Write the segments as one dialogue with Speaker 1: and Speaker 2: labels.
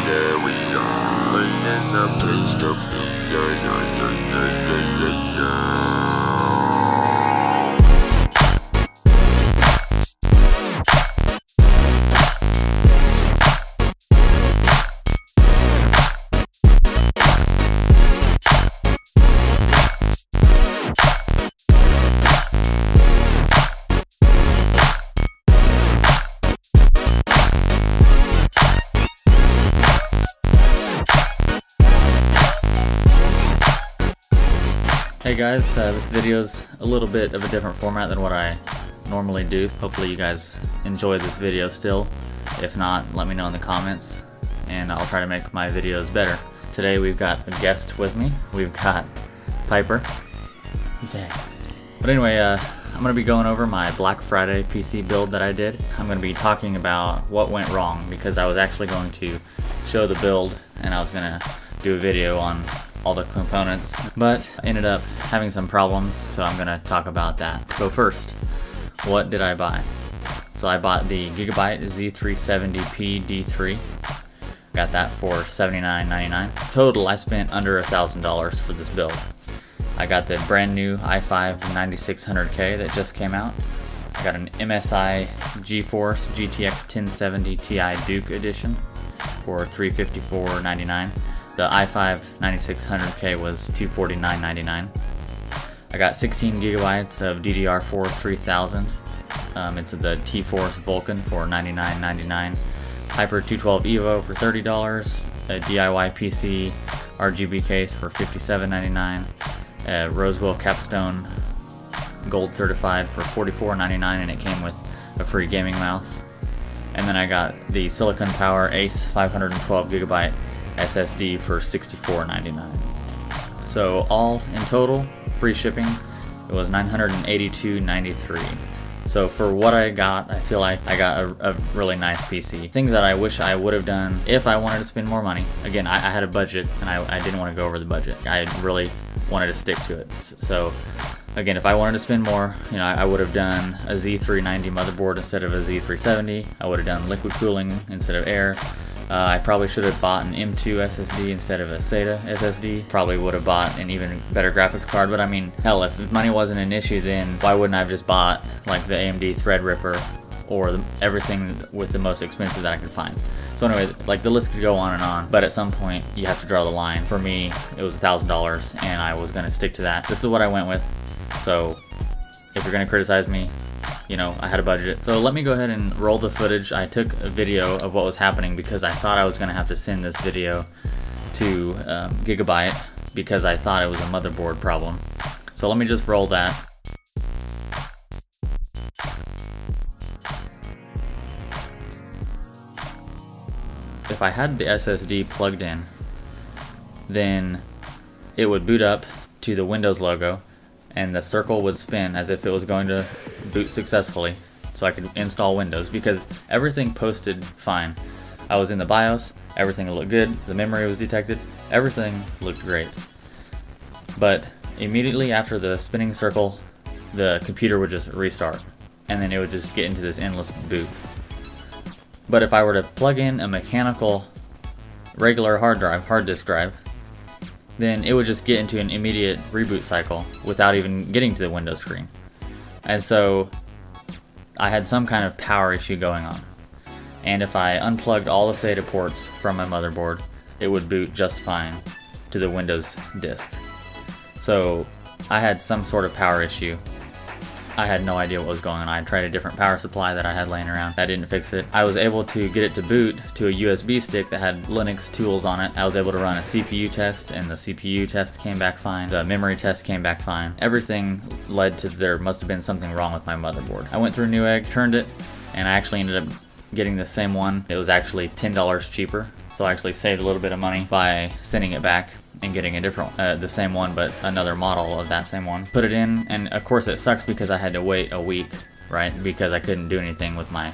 Speaker 1: yeah, we are bringing the taste of
Speaker 2: Hey guys, this video's a little bit of a different format than what I normally do. Hopefully you guys enjoy this video still. If not, let me know in the comments and I'll try to make my videos better. Today we've got a guest with me. We've got Piper. But anyway, I'm going to be going over my Black Friday PC build that I did. I'm going to be talking about what went wrong because I was actually going to show the build and I was going to do a video on all the components, but I ended up having some problems, so I'm gonna talk about that. So first, what did I buy? So I bought the Gigabyte Z370p D3. Got that for $79.99. Total, I spent under $1,000 for this build. I got the brand new i5-9600k that just came out. I got an MSI GeForce GTX 1070 Ti Duke Edition for $354.99. The i5-9600k was $249.99. I got 16 gigabytes of DDR4 3000. It's the T-Force Vulcan for $99.99. Hyper 212 Evo for $30. A DIY PC RGB case for $57.99. A Rosewill CAPSTONE Gold certified for $44.99, and it came with a free gaming mouse. And then I got the Silicon Power Ace 512 gigabyte SSD for $64.99. So all in total, free shipping, it was $982.93. So for what I got, I feel like I got a really nice PC. Things that I wish I would have done if I wanted to spend more money. Again, I had a budget and I didn't want to go over the budget. I really wanted to stick to it. So again, if I wanted to spend more, I would have done a Z390 motherboard instead of a Z370. I would have done liquid cooling instead of air. I probably should have bought an M.2 SSD instead of a SATA SSD. Probably would have bought an even better graphics card, but I mean, hell, if money wasn't an issue, then why wouldn't I have just bought like the AMD Threadripper or everything with the most expensive that I could find? So anyway, like the list could go on and on, but at some point you have to draw the line. For me, it was $1,000 and I was gonna stick to that. This is what I went with. So if you're gonna criticize me, I had a budget. So let me go ahead and roll the footage. I took a video of what was happening because I thought I was going to have to send this video to Gigabyte because I thought it was a motherboard problem. So let me just roll that. If I had the SSD plugged in, then it would boot up to the Windows logo and the circle would spin as if it was going to boot successfully so I could install Windows because everything posted fine. I was in the BIOS, everything looked good, the memory was detected, everything looked great. But immediately after the spinning circle, the computer would just restart and then it would just get into this endless boot. But if I were to plug in a mechanical regular hard disk drive, then it would just get into an immediate reboot cycle without even getting to the Windows screen. And so I had some kind of power issue going on. And if I unplugged all the SATA ports from my motherboard, it would boot just fine to the Windows disk. So I had some sort of power issue. I had no idea what was going on. I tried a different power supply that I had laying around. That didn't fix it. I was able to get it to boot to a USB stick that had Linux tools on it. I was able to run a CPU test and the CPU test came back fine. The memory test came back fine. Everything led to there must have been something wrong with my motherboard. I went through Newegg, turned it, and I actually ended up getting the same one. It was actually $10 cheaper. So I actually saved a little bit of money by sending it back and getting a different, the same one, but another model of that same one. Put it in, and of course it sucks because I had to wait a week, right? Because I couldn't do anything with my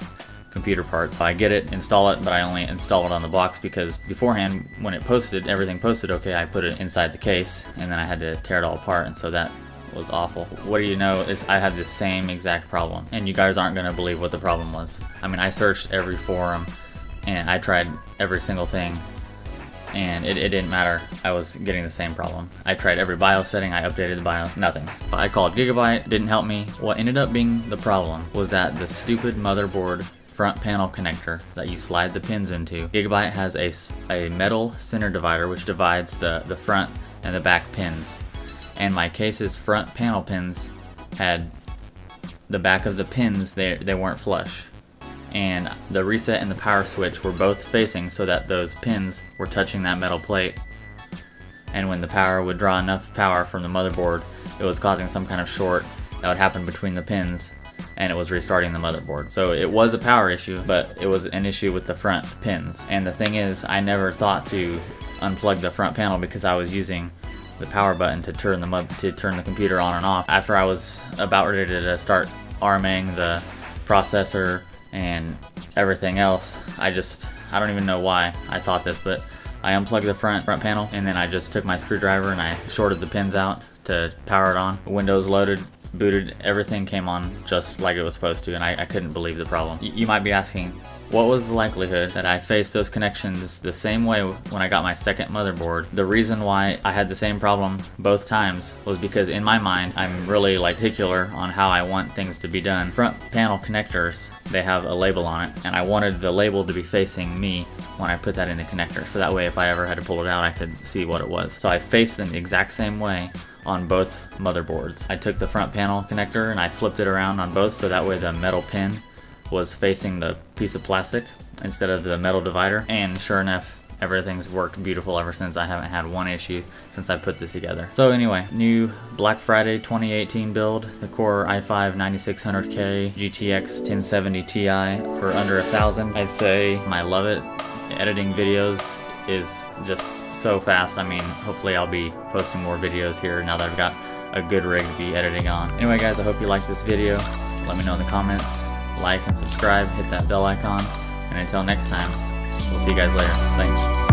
Speaker 2: computer parts. So I get it, install it, but I only install it on the box because beforehand, when it posted, everything posted okay, I put it inside the case, and then I had to tear it all apart, and so that was awful. What do you know is I had the same exact problem, and you guys aren't gonna believe what the problem was. I mean, I searched every forum, and I tried every single thing, and it didn't matter. I was getting the same problem. I tried every BIOS setting, I updated the BIOS, nothing. I called Gigabyte, didn't help me. What ended up being the problem was that the stupid motherboard front panel connector that you slide the pins into. Gigabyte has a metal center divider which divides the front and the back pins. And my case's front panel pins had the back of the pins, they weren't flush. And the reset and the power switch were both facing so that those pins were touching that metal plate. And when the power would draw enough power from the motherboard, it was causing some kind of short that would happen between the pins, and it was restarting the motherboard. So it was a power issue, but it was an issue with the front pins. And the thing is, I never thought to unplug the front panel because I was using the power button to turn the computer on and off. After I was about ready to start RMAing the processor and everything else, I don't even know why I thought this, but I unplugged the front panel, and then I just took my screwdriver and I shorted the pins out to power it on. Windows loaded, booted, everything came on just like it was supposed to, and I couldn't believe the problem. You might be asking, what was the likelihood that I faced those connections the same way when I got my second motherboard? The reason why I had the same problem both times was because in my mind, I'm really particular on how I want things to be done. Front panel connectors, they have a label on it, and I wanted the label to be facing me when I put that in the connector. So that way, if I ever had to pull it out, I could see what it was. So I faced them the exact same way on both motherboards. I took the front panel connector and I flipped it around on both, so that way the metal pin was facing the piece of plastic instead of the metal divider. And sure enough, everything's worked beautiful ever since. I haven't had one issue since I put this together. So anyway, new Black Friday 2018 build, the Core i5-9600k GTX 1070 Ti for under $1,000. I'd say I love it. Editing videos is just so fast. I mean, hopefully I'll be posting more videos here now that I've got a good rig to be editing on. Anyway guys, I hope you liked this video. Let me know in the comments. Like and subscribe, hit that bell icon, and until next time, we'll see you guys later. Thanks.